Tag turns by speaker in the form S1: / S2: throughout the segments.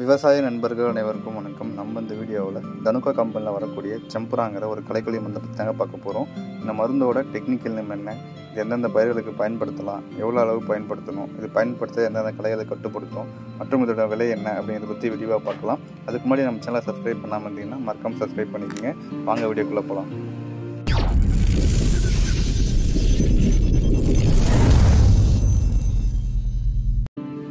S1: விவசாய நண்பர்கள் அனைவருக்கும் வணக்கம். நம்ம இந்த வீடியோவில் தனுகா கம்பெனியில் வரக்கூடிய செம்பராங்கிற ஒரு களைக்கொல்லி மருந்தை பற்றி தாங்க பார்க்க போகிறோம். இந்த மருந்தோட டெக்னிக்கல் நேம் என்ன, இது எந்தெந்த பயிர்களுக்கு பயன்படுத்தலாம், எவ்வளோ அளவு பயன்படுத்தணும், இது பயன்படுத்த எந்தெந்த களைகளை கட்டுப்படுத்தும் மற்றும் இதோட விலை என்ன அப்படிங்கிறத பற்றி விரிவாக பார்க்கலாம். அதுக்கு முன்னாடி நம்ம சேனலை சப்ஸ்கிரைப் பண்ணாமல் இருந்தீங்கன்னா மறக்காம சப்ஸ்கிரைப் பண்ணிக்கோங்க. வாங்க வீடியோக்குள்ளே போகலாம்.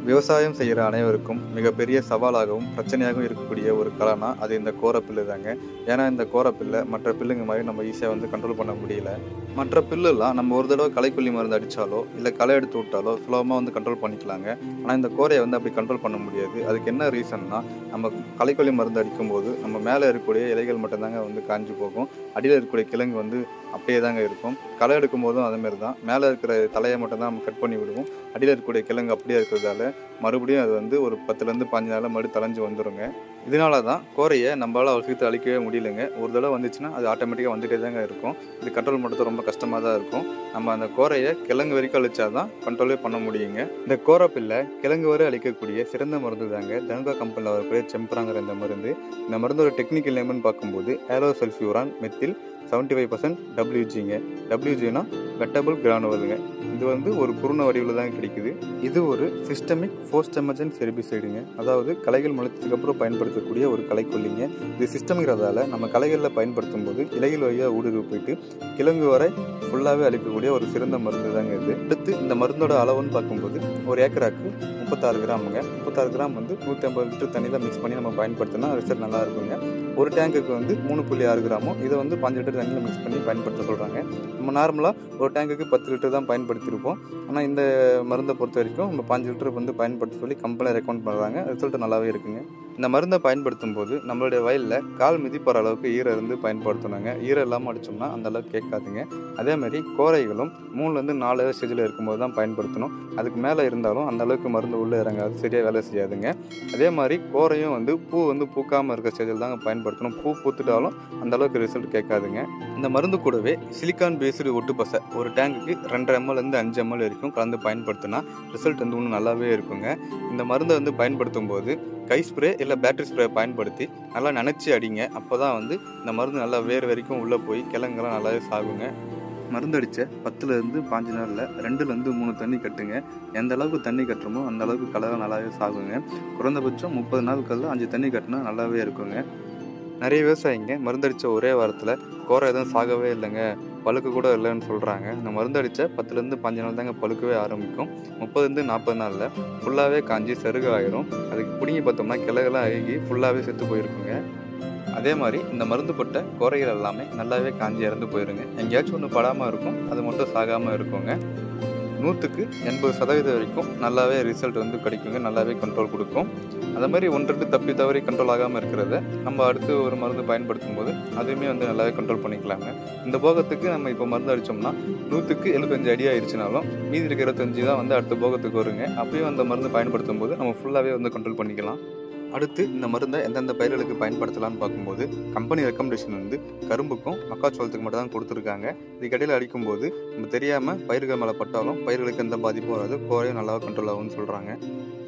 S1: விவசாயம் செய்கிற அனைவருக்கும் மிகப்பெரிய சவாலாகவும் பிரச்சனையாகவும் இருக்கக்கூடிய ஒரு களைனா அது இந்த கோரப்பில்லு தாங்க. ஏன்னா இந்த கோரப்பில்லை மற்ற பில்லுங்க மாதிரி நம்ம ஈஸியாக கண்ட்ரோல் பண்ண முடியல. மற்ற பில்லுலாம் நம்ம ஒரு தடவை களைக்கொல்லி மருந்து அடித்தாலோ இல்லை களை எடுத்து விட்டாலோ சுலபமாக கண்ட்ரோல் பண்ணிக்கலாங்க. ஆனால் இந்த கோரையை அப்படி கண்ட்ரோல் பண்ண முடியாது. அதுக்கு என்ன ரீசன்னா, நம்ம களைக்கொல்லி மருந்து அடிக்கும்போது நம்ம மேலே இருக்கக்கூடிய இலைகள் மட்டும்தாங்க காஞ்சி போகும். அடியில் இருக்கக்கூடிய கிழங்கு அப்படியே தாங்க இருக்கும். களை எடுக்கும் போதும் அதேமாரி தான். மேலே இருக்கிற தலையை மட்டும்தான் நம்ம கட் பண்ணி விடுவோம். அடியில் இருக்கக்கூடிய கிழங்கு அப்படியே இருக்கிறதால மறுபடியும் அது ஒரு 10லேருந்து 15 நாளில் மறுபடியும் தலைஞ்சு வந்துடுங்க. இதனால தான் கோரையை நம்மளால் அவ்வளோ சீக்கிரம் அழிக்கவே முடியலைங்க. ஒரு தடவை வந்துச்சுன்னா அது ஆட்டோமேட்டிக்காக வந்துகிட்டே தாங்க இருக்கும். இது கண்ட்ரோல் பண்ணுறது ரொம்ப கஷ்டமாக தான் இருக்கும். நம்ம அந்த கோரையை கிழங்கு வரைக்கும் அழிச்சா தான் கண்ட்ரோலே பண்ண முடியுங்க. இந்த கோரப்பில்லை கிழங்கு வரை அழிக்கக்கூடிய சிறந்த மருந்து தாங்க தனுகா கம்பெனியில் வரக்கூடிய செம்பராங்கிற இந்த மருந்து. இந்த மருந்தோட டெக்னிக்கல் நேம்னு பார்க்கும்போது ஆலோசல்ஃபியூரான் மெத்தில் 75% WGங்க. WGனா வெட்டபிள் கிரானுவலுங்க. இது ஒரு குருண வடிவில் தான் கிடைக்குது. இது ஒரு சிஸ்டமிக் போஸ்ட் எமர்ஜென்சி ஹெர்பிசைடுங்க. அதாவது களைகள் முளைச்சதுக்கு அப்புறம் பயன்படுத்தக்கூடிய ஒரு களைக்கொல்லிங்க. இது சிஸ்டமிக்கிறதால நம்ம களைகளில் பயன்படுத்தும் போது இலைகள் வழியாக ஊடுருவி போயிட்டு கிழங்கு வரை ஃபுல்லாகவே அளிக்கக்கூடிய ஒரு சிறந்த மருந்து தாங்க இது. அடுத்து இந்த மருந்தோட அளவுன்னு பார்க்கும்போது ஒரு ஏக்கராக்கு 36 கிராமுங்க. 36 கிராம் 150 லிட்டர் தண்ணியில் மிக்ஸ் பண்ணி நம்ம பயன்படுத்தினா ரிசல்ட் நல்லா இருக்குங்க. ஒரு டேங்குக்கு 3.6 கிராமும் இதை 5 லிட்டர் தண்ணியில் மிக்ஸ் பண்ணி பயன்படுத்த சொல்கிறாங்க. நம்ம நார்மலாக ஒரு டேங்குக்கு 10 லிட்டர் தான் பயன்படுத்தியிருப்போம். ஆனால் இந்த மருந்தை பொறுத்த வரைக்கும் நம்ம 5 லிட்டர் பயன்படுத்த சொல்லி கம்பெனியில் ரெக்கமெண்ட் பண்ணுறாங்க. ரிசல்ட் நல்லாவே இருக்குங்க. இந்த மருந்தை பயன்படுத்தும் போது நம்மளுடைய வயலில் கால் மிதிப்பற அளவுக்கு ஈரம் இருந்து பயன்படுத்தணுங்க. ஈரம் இல்லாமல் அடித்தோம்னா அந்த அளவுக்கு கேட்காதுங்க. அதேமாதிரி கோரைகளும் 3லேருந்து 4 ஸ்டேஜில் இருக்கும்போது தான் பயன்படுத்தணும். அதுக்கு மேலே இருந்தாலும் அந்த அளவுக்கு மருந்து உள்ளே இறங்காது, சரியாக வேலை செய்யாதுங்க. அதே மாதிரி கோரையும் பூ பூக்காமல் இருக்க ஸ்டேஜில் தாங்க பயன்படுத்தணும். பூ பூத்துட்டாலும் அந்த அளவுக்கு ரிசல்ட் கேட்காதுங்க. இந்த மருந்து கூடவே சிலிக்கான் பேஸ்டு ஒட்டு பசை ஒரு டேங்குக்கு 2.5 ml 5 ml வரைக்கும் கலந்து பயன்படுத்தினா ரிசல்ட் இன்னும் நல்லாவே இருக்குங்க. இந்த மருந்தை பயன்படுத்தும் போது கை ஸ்ப்ரே இல்லை பேட்டரி ஸ்ப்ரே பயன்படுத்தி நல்லா நனைச்சி அடிங்க. அப்போ தான் இந்த மருந்து நல்லா வேறு வரைக்கும் உள்ளே போய் கிழங்கெல்லாம் நல்லாவே சாகுங்க. மருந்து அடித்த 10லேருந்து 15 நாளில் 2லேருந்து 3 தண்ணி கட்டுங்க. எந்த அளவுக்கு தண்ணி கட்டுறமோ அந்த அளவுக்கு கலவை நல்லாவே சாகுங்க. குறைந்தபட்சம் 30 நாட்களில் 5 தண்ணி கட்டினா நல்லாவே இருக்குங்க. நிறைய விவசாயிங்க மருந்தடித்த ஒரே வாரத்தில் கோரை எதுவும் சாகவே இல்லைங்க, பழுக்கு கூட இல்லைன்னு சொல்கிறாங்க. இந்த மருந்தடித்த 10லேருந்து 15 நாள் தாங்க பழுக்கவே ஆரம்பிக்கும். 30லேருந்து 40 நாளில் ஃபுல்லாகவே காஞ்சி சருகு ஆயிரும். அதுக்கு பிடிங்கி பார்த்தோம்னா கிளைகளாம் அழுகி ஃபுல்லாகவே செத்து போயிருக்குங்க. அதே மாதிரி இந்த மருந்து போட்ட கோரைகள் எல்லாமே நல்லாவே காஞ்சி இறந்து போயிருங்க. எங்கேயாச்சும் ஒன்று படாமல் இருக்கும், அது மட்டும் சாகாமல் இருக்குங்க. 100க்கு 80% வரைக்கும் நல்லாவே ரிசல்ட் கிடைக்குங்க, நல்லாவே கண்ட்ரோல் கொடுக்கும். அதே மாதிரி 1-2 தப்பி தவறி கண்ட்ரோல் ஆகாமல் இருக்கிறத நம்ம அடுத்து ஒரு மருந்து பயன்படுத்தும் போது அதுவுமே நல்லாவே கண்ட்ரோல் பண்ணிக்கலாங்க. இந்த போகத்துக்கு நம்ம இப்போ மருந்து அடித்தோம்னா 100க்கு 75 அடி ஆயிடுச்சுனாலும் மீதி இருக்கிற 25 தான் அடுத்த போகத்துக்கு வருங்க. அப்பயும் அந்த மருந்து பயன்படுத்தும் போது நம்ம ஃபுல்லாகவே கண்ட்ரோல் பண்ணிக்கலாம். அடுத்து இந்த மருந்தை எந்தெந்த பயிர்களுக்கு பயன்படுத்தலாம்னு பார்க்கும்போது கம்பெனி ரெக்கமெண்டேஷன் கரும்புக்கும் மக்காச்சோளத்துக்கு மட்டும் தான் கொடுத்துருக்காங்க. இதுக்கடையில் அடிக்கும்போது நம்ம தெரியாமல் பயிர்கள் மேலே பட்டாலும் பயிர்களுக்கு எந்த பாதிப்பும் வராது, கோரையும் நல்லா கண்ட்ரோல் ஆகும்னு சொல்கிறாங்க.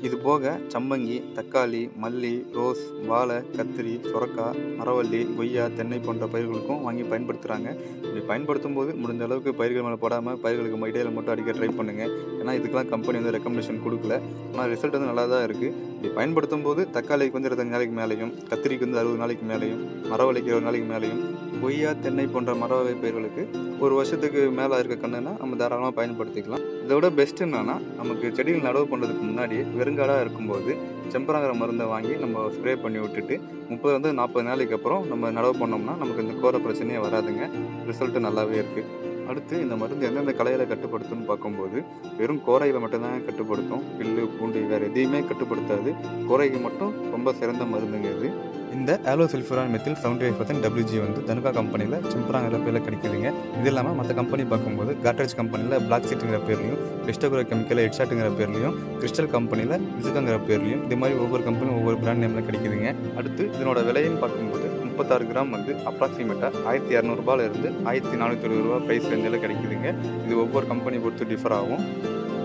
S1: இது போக சம்பங்கி, தக்காளி, மல்லி, ரோஸ், வாழை, கத்திரி, சுரக்காய், மரவள்ளி, கொய்யா, தென்னை போன்ற பயிர்களுக்கும் வாங்கி பயன்படுத்துகிறாங்க. இப்படி பயன்படுத்தும் போது முடிஞ்ச அளவுக்கு பயிர்கள் மேலே போடாமல் பயிர்களுக்கு இடையில மட்டும் அடிக்க ட்ரை பண்ணுங்கள். ஏன்னா இதுக்கெல்லாம் கம்பெனி ரெக்கமெண்டேஷன் கொடுக்கல, ஆனால் ரிசல்ட் நல்லா தான் இருக்குது. இப்படி பயன்படுத்தும் போது தக்காளிக்கு 25 நாளைக்கு மேலேயும், கத்திரிக்கு 60 நாளைக்கு மேலேயும், மரவள்ளிக்கு 20 நாளைக்கு மேலேயும், கொய்யா, தென்னை போன்ற மர வகை பயிர்களுக்கு 1 வருஷத்துக்கு மேலே இருக்க கண்ணுன்னா நம்ம தாராளமாக பயன்படுத்திக்கலாம். இதோட பெஸ்ட் என்னன்னா, நமக்கு செடிகள் நடவு பண்ணுறதுக்கு முன்னாடி வெறுங்காடாக இருக்கும்போது செம்பராங்கிற மருந்தை வாங்கி நம்ம ஸ்ப்ரே பண்ணி விட்டுட்டு 30லேருந்து 40 நாளைக்கு அப்புறம் நம்ம நடவு பண்ணோம்னா நமக்கு இந்த கோரை பிரச்சனையே வராதுங்க. ரிசல்ட்டு நல்லாவே இருக்குது. அடுத்து இந்த மருந்து எந்தெந்த களைகளை கட்டுப்படுத்தும்னு பார்க்கும்போது வெறும் கோரைகளை மட்டும்தான் கட்டுப்படுத்தும். பில்லு, பூண்டு வேறு எதையுமே கட்டுப்படுத்தாது. கோரைக்கு மட்டும் ரொம்ப சிறந்த மருந்துங்க இது. இந்த ஆலோசல்ஃபியூரான் மெத்தில் 75% WG தனுகா கம்பெனியில் செம்பராங்கிற பேரில் கிடைக்குதுங்க. இது இல்லாமல் மற்ற கம்பெனி பார்க்கும்போது காட்ரேஜ் கம்பெனியில் பிளாக் சீட்டுங்கிற பேர்லையும், கிறிஸ்டோகிரோ கெமிக்கல் ஹெட்ஷாட்டுங்கிற பேர்லையும், கிறிஸ்டல் கம்பெனியில் விசுகாங்கிற பேர்லையும், இது மாதிரி ஒவ்வொரு கம்பெனியும் ஒவ்வொரு பிராண்ட் நேமில் கிடைக்குதுங்க. அடுத்து இதனோட விலைன்னு பார்க்கும்போது 36 கிராம் அப்ராக்சிமேட்டாக 1200 ரூபாயிலிருந்து 1420 ரூபா ப்ரைஸ் ரேஞ்சில் கிடைக்குதுங்க. இது ஒவ்வொரு கம்பெனி பொறுத்து டிஃபர் ஆகும்.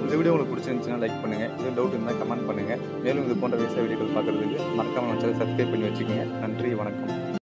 S1: இந்த இந்த வீடியோ உங்களுக்கு பிடிச்சிருந்துச்சுன்னா லைக் பண்ணுங்கள். எதுவும் டவுட் இருந்தால் கமெண்ட் பண்ணுங்கள். மேலும் இது போன்ற விவசாய வீடியோக்கள் பார்க்குறதுக்கு மறக்காமல் நம்ம சேனலை சப்ஸ்கிரைப் பண்ணி வச்சுக்கோங்க. நன்றி, வணக்கம்.